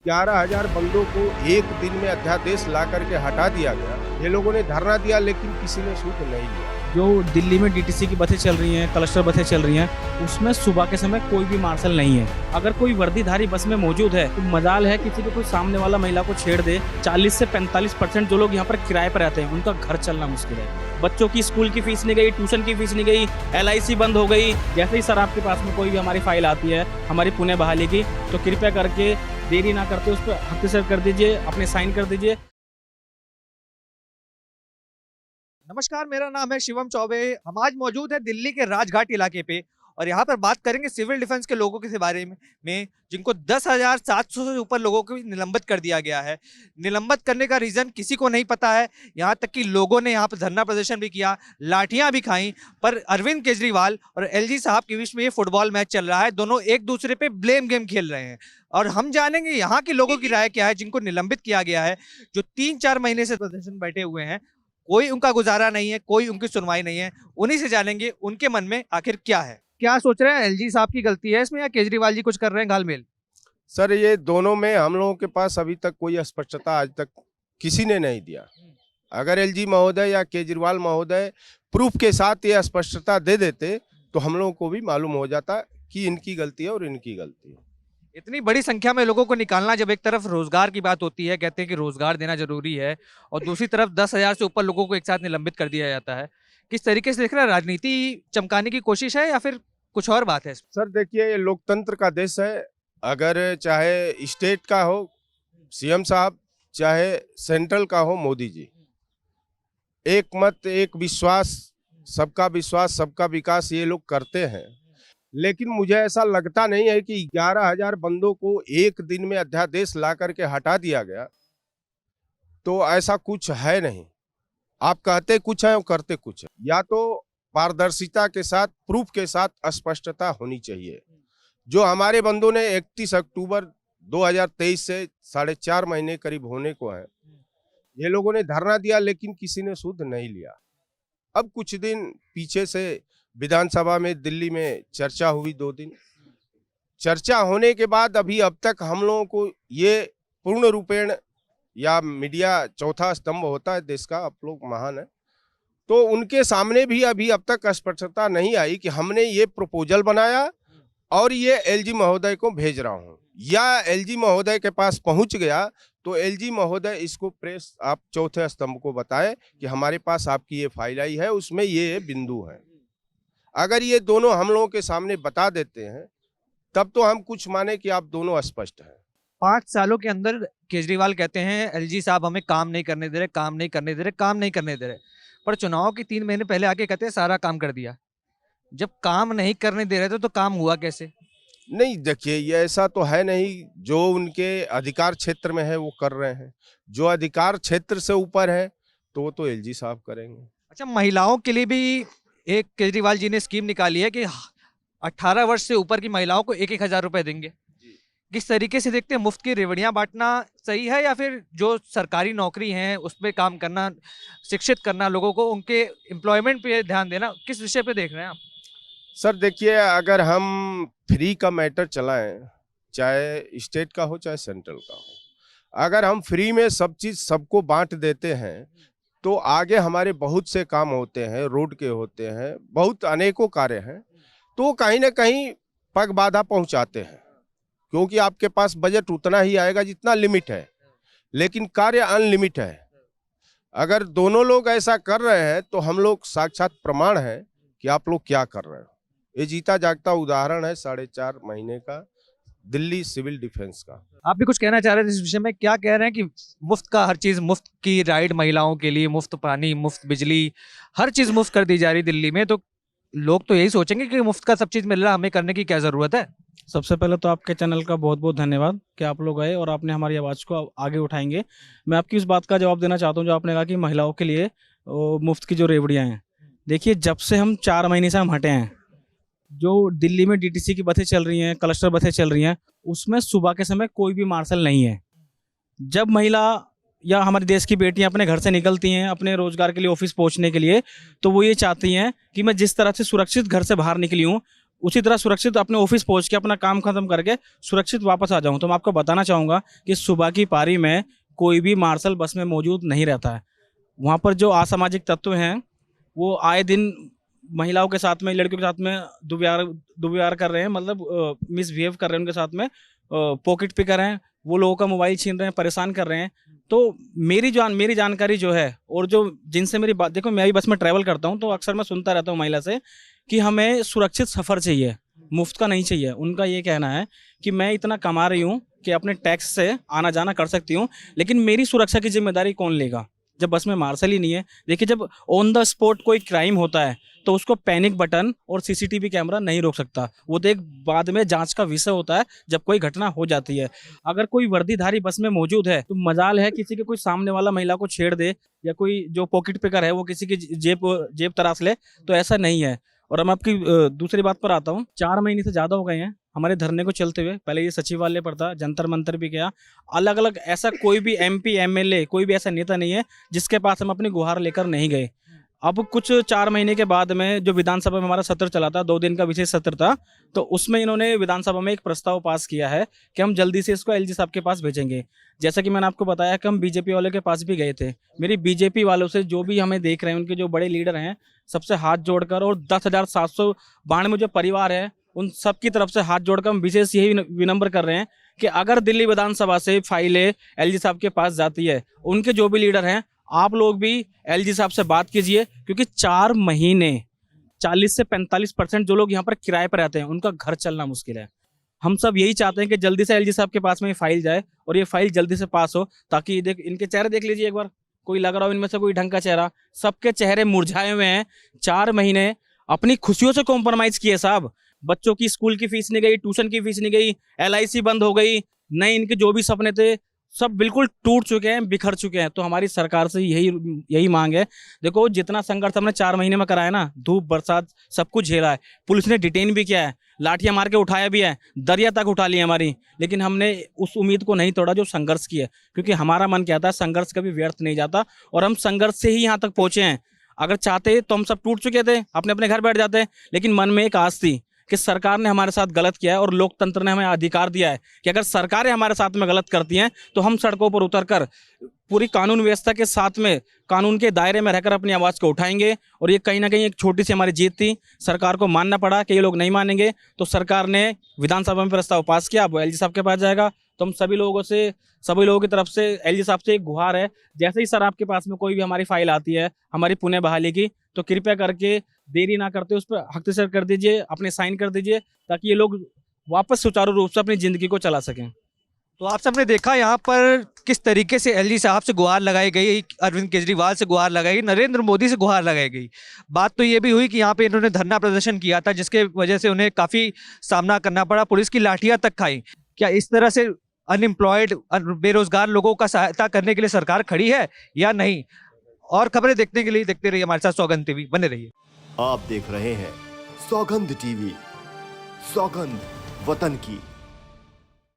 11,000 बंदों को एक दिन में अध्यादेश ला करके हटा दिया गया। ये लोगों ने धरना दिया लेकिन किसी ने सूद नहीं लिया। जो दिल्ली में डीटीसी की बसें चल रही हैं, क्लस्टर बसें चल रही हैं, उसमें सुबह के समय कोई भी मार्शल नहीं है। अगर कोई वर्दीधारी बस में मौजूद है तो मजाल है किसी को कोई सामने वाला महिला को छेड़ दे। 40 से 45% जो लोग यहाँ पर किराए पर रहते हैं उनका घर चलना मुश्किल है। बच्चों की स्कूल की फीस नहीं गई, ट्यूशन की फीस नहीं गई, LIC बंद हो गई। जैसे ही सर आपके पास में कोई भी हमारी फाइल आती है हमारी पुणे बहाली की, तो कृपया करके देरी ना करते उस पर हस्ताक्षर कर दीजिए, अपने साइन कर दीजिए। नमस्कार, मेरा नाम है शिवम चौबे। हम आज मौजूद है दिल्ली के राजघाट इलाके पे और यहाँ पर बात करेंगे सिविल डिफेंस के लोगों के बारे में जिनको 10,700 से ऊपर लोगों को निलंबित कर दिया गया है। निलंबित करने का रीज़न किसी को नहीं पता है। यहाँ तक कि लोगों ने यहाँ पर धरना प्रदर्शन भी किया, लाठियाँ भी खाई, पर अरविंद केजरीवाल और LG साहब के बीच में ये फुटबॉल मैच चल रहा है। दोनों एक दूसरे पे ब्लेम गेम खेल रहे हैं और हम जानेंगे यहाँ के लोगों की राय क्या है जिनको निलंबित किया गया है, जो 3-4 महीने से प्रदर्शन बैठे हुए हैं। कोई उनका गुजारा नहीं है, कोई उनकी सुनवाई नहीं है। उन्हीं से जानेंगे उनके मन में आखिर क्या है। क्या सोच रहे हैं, LG साहब की गलती है इसमें या केजरीवाल जी कुछ कर रहे हैं घालमेल? सर, ये दोनों में हम लोगों के पास अभी तक कोई स्पष्टता आज तक किसी ने नहीं दिया। अगर LG महोदय या केजरीवाल महोदय प्रूफ के साथ ये स्पष्टता दे देते तो हम लोगों को भी मालूम हो जाता कि इनकी गलती है और इनकी गलती है। इतनी बड़ी संख्या में लोगों को निकालना, जब एक तरफ रोजगार की बात होती है, कहते हैं कि रोजगार देना जरूरी है, और दूसरी तरफ 10,000 से ऊपर लोगों को एक साथ निलंबित कर दिया जाता है। किस तरीके से देख रहे हैं, राजनीति चमकाने की कोशिश है या फिर कुछ और बात है? सर देखिए, ये लोकतंत्र का देश है। अगर चाहे स्टेट का हो CM साहब, चाहे सेंट्रल का हो मोदी जी, एक मत एक विश्वास, सबका विकास ये लोग करते हैं। लेकिन मुझे ऐसा लगता नहीं है कि 11,000 बंदों को एक दिन में अध्यादेश ला करके हटा दिया गया, तो ऐसा कुछ है नहीं। आप कहते कुछ है और करते कुछ है। या तो पारदर्शिता के साथ, प्रूफ के साथ स्पष्टता होनी चाहिए। जो हमारे बंदों ने 31 अक्टूबर 2023 से 4.5 महीने करीब होने को है, ये लोगों ने धरना दिया लेकिन किसी ने सूद नहीं लिया। अब कुछ दिन पीछे से विधानसभा में दिल्ली में चर्चा हुई, 2 दिन चर्चा होने के बाद अभी अब तक हम लोगों को ये पूर्ण रूपेण, या मीडिया चौथा स्तंभ होता है देश का, आप लोग महान है, तो उनके सामने भी अभी अब तक स्पष्टता नहीं आई कि हमने ये प्रपोजल बनाया और ये LG महोदय को भेज रहा हूँ, या LG महोदय के पास पहुँच गया तो LG महोदय इसको प्रेस आप चौथे स्तंभ को बताएं कि हमारे पास आपकी ये फाइल आई है, उसमें ये बिंदु है। अगर ये दोनों हम लोगों के सामने बता देते हैं तब तो हम कुछ माने कि आप दोनों स्पष्ट हैं। 5 सालों के अंदर केजरीवाल कहते हैं LG साहब हमें काम नहीं करने दे रहे, पर चुनाव के 3 महीने पहले आके कहते हैं सारा काम कर दिया। जब काम नहीं करने दे रहे थे तो काम हुआ कैसे? नहीं देखिए, ये ऐसा तो है नहीं। जो उनके अधिकार क्षेत्र में है वो कर रहे हैं, जो अधिकार क्षेत्र से ऊपर है तो वो तो LG साहब करेंगे। अच्छा, महिलाओं के लिए भी एक केजरीवाल जी ने स्कीम निकाली है कि 18 वर्ष से ऊपर की महिलाओं को 1-1 हज़ार रुपए देंगे। किस तरीके से देखते हैं, मुफ्त की रेवड़ियां बांटना सही है या फिर जो सरकारी नौकरी हैं उस पर काम करना, शिक्षित करना लोगों को, उनके एम्प्लॉयमेंट पे ध्यान देना, किस विषय पे देख रहे हैं आप? सर देखिए, अगर हम फ्री का मैटर चलाएं, चाहे स्टेट का हो चाहे सेंट्रल का हो, अगर हम फ्री में सब चीज़ सबको बांट देते हैं तो आगे हमारे बहुत से काम होते हैं, रोड के होते हैं, बहुत अनेकों कार्य हैं, तो कहीं ना कहीं पग बाधा पहुंचाते हैं, क्योंकि आपके पास बजट उतना ही आएगा जितना लिमिट है, लेकिन कार्य अनलिमिट है। अगर दोनों लोग ऐसा कर रहे हैं तो हम लोग साक्षात प्रमाण है कि आप लोग क्या कर रहे हो। ये जीता जागता उदाहरण है 4.5 महीने का दिल्ली सिविल डिफेंस का। आप भी कुछ कहना चाह रहे थे इस विषय में? क्या कह रहे हैं कि मुफ्त का हर चीज, मुफ्त की राइड महिलाओं के लिए, मुफ्त पानी, मुफ्त बिजली, हर चीज मुफ्त कर दी जा रही दिल्ली में, तो लोग तो यही सोचेंगे कि मुफ्त का सब चीज मिल रहा है, हमें करने की क्या जरूरत है? सबसे पहले तो आपके चैनल का बहुत बहुत धन्यवाद कि आप लोग आए और आपने हमारी आवाज़ को आगे उठाएंगे। मैं आपकी उस बात का जवाब देना चाहता हूँ जो आपने कहा कि महिलाओं के लिए मुफ्त की जो रेवड़ियाँ हैं। देखिए, जब से हम 4 महीने से हम हटे हैं, जो दिल्ली में डीटीसी की बसें चल रही हैं, क्लस्टर बसें चल रही हैं, उसमें सुबह के समय कोई भी मार्शल नहीं है। जब महिला या हमारे देश की बेटियां अपने घर से निकलती हैं अपने रोजगार के लिए, ऑफिस पहुंचने के लिए, तो वो ये चाहती हैं कि मैं जिस तरह से सुरक्षित घर से बाहर निकली हूँ उसी तरह सुरक्षित अपने ऑफिस पहुंच के अपना काम खत्म करके सुरक्षित वापस आ जाऊं। तो मैं आपको बताना चाहूँगा कि सुबह की पारी में कोई भी मार्शल बस में मौजूद नहीं रहता है। वहाँ पर जो असामाजिक तत्व हैं वो आए दिन महिलाओं के साथ में, लड़कियों के साथ में दुर्व्यवहार कर रहे हैं, मतलब मिसबिहेव कर रहे हैं उनके साथ में, पॉकेट पिकर हैं, वो लोगों का मोबाइल छीन रहे हैं, परेशान कर रहे हैं। तो मेरी जानकारी जो है, और जो जिनसे मेरी बात, देखो मैं भी बस में ट्रैवल करता हूँ तो अक्सर मैं सुनता रहता हूँ महिला से कि हमें सुरक्षित सफ़र चाहिए, मुफ्त का नहीं चाहिए। उनका ये कहना है कि मैं इतना कमा रही हूँ कि अपने टैक्स से आना जाना कर सकती हूँ, लेकिन मेरी सुरक्षा की जिम्मेदारी कौन लेगा जब बस में मार्शल ही नहीं है। देखिए, जब ऑन द स्पॉट कोई क्राइम होता है तो उसको पैनिक बटन और सीसीटीवी कैमरा नहीं रोक सकता, वो तो एक बाद में जांच का विषय होता है जब कोई घटना हो जाती है। अगर कोई वर्दीधारी बस में मौजूद है तो मजाल है किसी के कोई सामने वाला महिला को छेड़ दे, या कोई जो पॉकेट पिकर है वो किसी की जेब तराश ले, तो ऐसा नहीं है। और हम आपकी दूसरी बात पर आता हूँ, 4 महीने से ज़्यादा हो गए हैं हमारे धरने को चलते हुए। पहले ये सचिवालय पर था, जंतर मंतर भी गया, अलग अलग, ऐसा कोई भी MP MLA कोई भी ऐसा नेता नहीं है जिसके पास हम अपनी गुहार लेकर नहीं गए। अब कुछ 4 महीने के बाद में जो विधानसभा में हमारा सत्र चला था, 2 दिन का विशेष सत्र था, तो उसमें इन्होंने विधानसभा में एक प्रस्ताव पास किया है कि हम जल्दी से इसको LG साहब के पास भेजेंगे। जैसा कि मैंने आपको बताया कि हम बीजेपी वालों के पास भी गए थे। मेरी बीजेपी वालों से, जो भी हमें देख रहे हैं, उनके जो बड़े लीडर हैं, सबसे हाथ जोड़कर, और 10,792 जो परिवार है उन सब की तरफ से हाथ जोड़कर हम विशेष यही विनम्र कर रहे हैं कि अगर दिल्ली विधानसभा से फाइलें LG साहब के पास जाती है, उनके जो भी लीडर हैं, आप लोग भी LG साहब से बात कीजिए, क्योंकि 4 महीने 40 से 45% जो लोग यहाँ पर किराए पर रहते हैं उनका घर चलना मुश्किल है। हम सब यही चाहते हैं कि जल्दी से LG साहब के पास में ये फाइल जाए और ये फाइल जल्दी से पास हो, ताकि इनके चेहरे देख लीजिए एक बार, कोई लग रहा हो इनमें से कोई ढंग का चेहरा, सबके चेहरे मुरझाए हुए हैं। 4 महीने अपनी खुशियों से कॉम्प्रोमाइज किए साहब। बच्चों की स्कूल की फीस नहीं गई, ट्यूशन की फीस नहीं गई, LIC बंद हो गई, नए इनके जो भी सपने थे सब बिल्कुल टूट चुके हैं, बिखर चुके हैं। तो हमारी सरकार से यही मांग है। देखो, जितना संघर्ष हमने 4 महीने में कराया ना, धूप बरसात सब कुछ झेला है, पुलिस ने डिटेन भी किया है, लाठियां मार के उठाया भी है, दरिया तक उठा ली हमारी, लेकिन हमने उस उम्मीद को नहीं तोड़ा जो संघर्ष की है, क्योंकि हमारा मन कहता है संघर्ष कभी व्यर्थ नहीं जाता, और हम संघर्ष से ही यहाँ तक पहुंचे हैं। अगर चाहते तो हम सब टूट चुके थे, अपने अपने घर बैठ जाते, लेकिन मन में एक आस थी कि सरकार ने हमारे साथ गलत किया है और लोकतंत्र ने हमें अधिकार दिया है कि अगर सरकारें हमारे साथ में गलत करती हैं तो हम सड़कों पर उतरकर पूरी कानून व्यवस्था के साथ में, कानून के दायरे में रहकर अपनी आवाज़ को उठाएंगे। और ये कहीं ना कहीं एक छोटी सी हमारी जीत थी। सरकार को मानना पड़ा कि ये लोग नहीं मानेंगे, तो सरकार ने विधानसभा में प्रस्ताव पास किया, वो LG साहब के पास जाएगा। तो हम सभी लोगों की तरफ से LG साहब से एक गुहार है, जैसे ही सर आपके पास में कोई भी हमारी फाइल आती है हमारी पुनः बहाली की, तो कृपया करके देरी ना करते उस पर हस्ताक्षर कर दीजिए, अपने साइन कर दीजिए, ताकि ये लोग वापस सुचारू रूप से अपनी ज़िंदगी को चला सकें। तो आप सबने देखा यहाँ पर किस तरीके से LG साहब से गुहार लगाई गई, अरविंद केजरीवाल से गुहार लगाई, नरेंद्र मोदी से गुहार लगाई गई। बात तो ये भी हुई कि यहाँ पे इन्होंने धरना प्रदर्शन किया था, जिसके वजह से उन्हें काफ़ी सामना करना पड़ा, पुलिस की लाठियाँ तक खाई। क्या इस तरह से अनएम्प्लॉयड बेरोजगार लोगों का सहायता करने के लिए सरकार खड़ी है या नहीं? और खबरें देखने के लिए देखते रहिए हमारे साथ सौगंध TV, बने रहिए। आप देख रहे हैं सौगंध TV, सौगंध वतन की।